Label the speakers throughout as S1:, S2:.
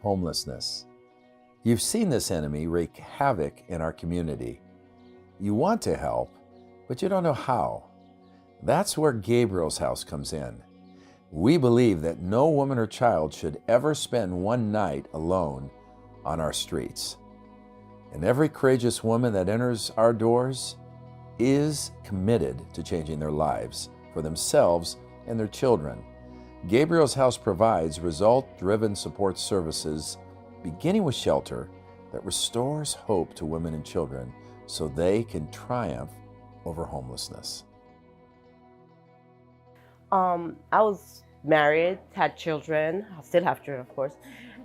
S1: homelessness. You've seen this enemy wreak havoc in our community. You want to help, but you don't know how. That's where Gabriels House comes in. We believe that no woman or child should ever spend one night alone on our streets. And every courageous woman that enters our doors is committed to changing their lives for themselves and their children. Gabriels House provides result-driven support services, beginning with shelter that restores hope to women and children so they can triumph over homelessness.
S2: I was married, had children, I still have children, of course.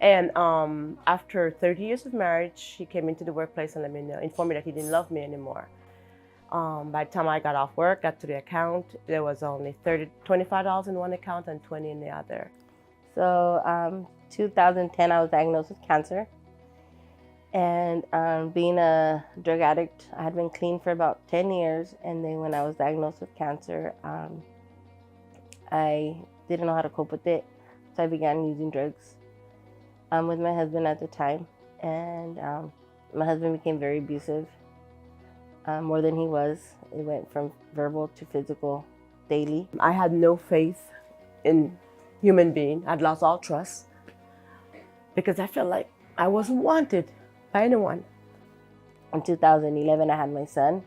S2: And after 30 years of marriage, he came into the workplace and let me know, informed me that he didn't love me anymore. By the time I got off work, got to the account, there was only $25 in one account and $20 in the other.
S3: So 2010, I was diagnosed with cancer. And being a drug addict, I had been clean for about 10 years. And then when I was diagnosed with cancer, I didn't know how to cope with it. So I began using drugs with my husband at the time. And my husband became very abusive, more than he was. It went from verbal to physical daily.
S2: I had no faith in human being. I'd lost all trust because I felt like I wasn't wanted by anyone.
S3: In 2011, I had my son.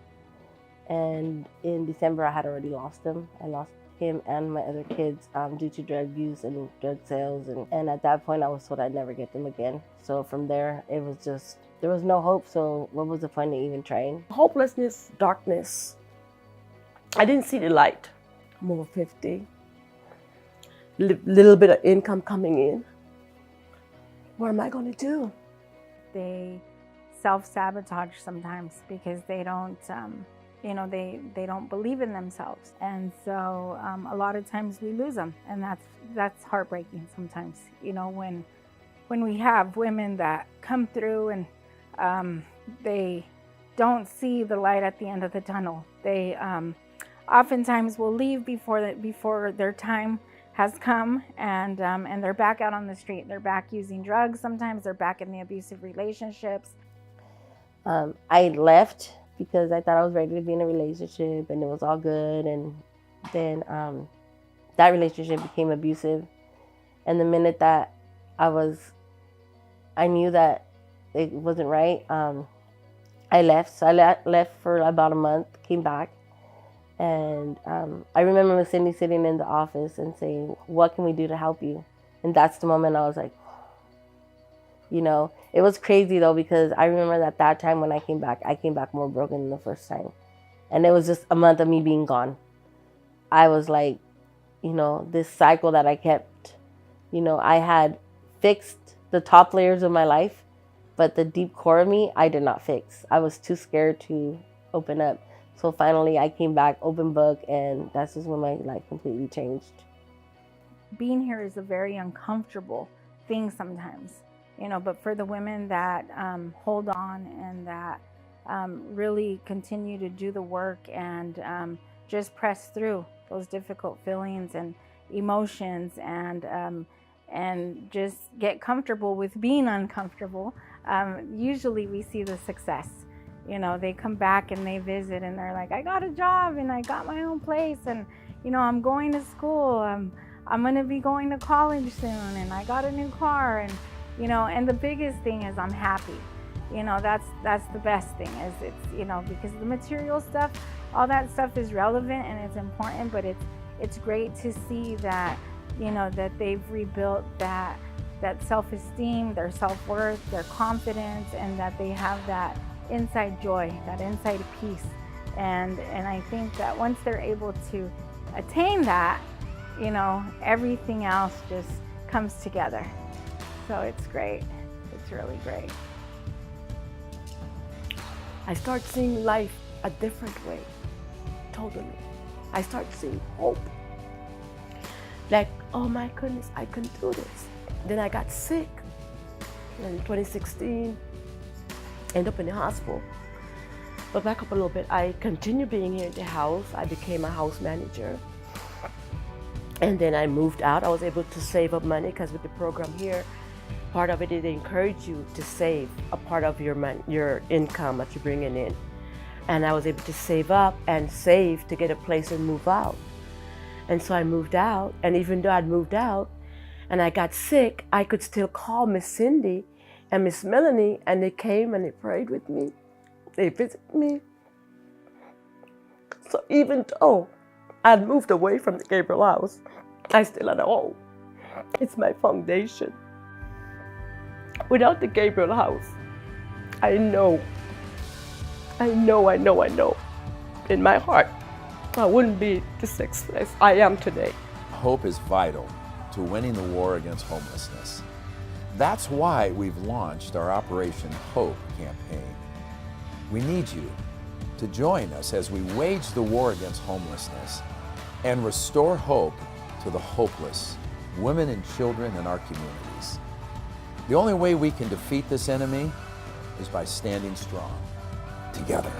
S3: And in December, I had already lost him. I lost him and my other kids due to drug use and drug sales. And at that point, I was told I'd never get them again. So from there, it was just, there was no hope. So what was the point of even trying?
S2: Hopelessness, darkness. I didn't see the light. I'm over 50. Little bit of income coming in. What am I going to do?
S4: They self-sabotage sometimes because they don't, they don't believe in themselves. And so a lot of times we lose them, and that's heartbreaking sometimes, when we have women that come through and they don't see the light at the end of the tunnel. They oftentimes will leave before their time has come, and they're back out on the street. They're back using drugs. Sometimes they're back in the abusive relationships.
S3: I left because I thought I was ready to be in a relationship and it was all good. And then that relationship became abusive. And the minute that I knew that it wasn't right, I left. So I left for about a month, came back. And I remember Miss Cindy sitting in the office and saying, "What can we do to help you?" And that's the moment I was like, it was crazy though, because I remember that that time when I came back more broken than the first time. And it was just a month of me being gone. I was like, this cycle that I kept, I had fixed the top layers of my life, but the deep core of me, I did not fix. I was too scared to open up. So finally I came back, open book, and that's just when my life completely changed.
S4: Being here is a very uncomfortable thing sometimes, but for the women that hold on and that really continue to do the work and just press through those difficult feelings and emotions and just get comfortable with being uncomfortable, usually we see the success. They come back and they visit and they're like, I got a job and I got my own place and, I'm going to school. I'm going to be going to college soon and I got a new car and, and the biggest thing is I'm happy. That's the best thing is it's, because the material stuff, all that stuff is relevant and it's important, but it's great to see that, that they've rebuilt that self-esteem, their self-worth, their confidence, and that they have that inside joy, that inside peace. And I think that once they're able to attain that, everything else just comes together. So it's great. It's really great.
S2: I start seeing life a different way, totally. I start seeing hope. Like, oh my goodness, I can do this. Then I got sick in 2016. Ended up in the hospital. But back up a little bit, I continued being here in the house. I became a house manager. And then I moved out. I was able to save up money because with the program here, Part of it, it encouraged you to save a part of your income that you're bringing in. And I was able to save up and save to get a place and move out. And so I moved out, and even though I'd moved out and I got sick, I could still call Miss Cindy and Miss Melanie, and they came and they prayed with me. They visited me. So even though I'd moved away from the Gabriel House, I still had a home. It's my foundation. Without the Gabriel House, I know in my heart, I wouldn't be the success I am today.
S1: Hope is vital to winning the war against homelessness. That's why we've launched our Operation Hope campaign. We need you to join us as we wage the war against homelessness and restore hope to the hopeless, women and children in our communities. The only way we can defeat this enemy is by standing strong together.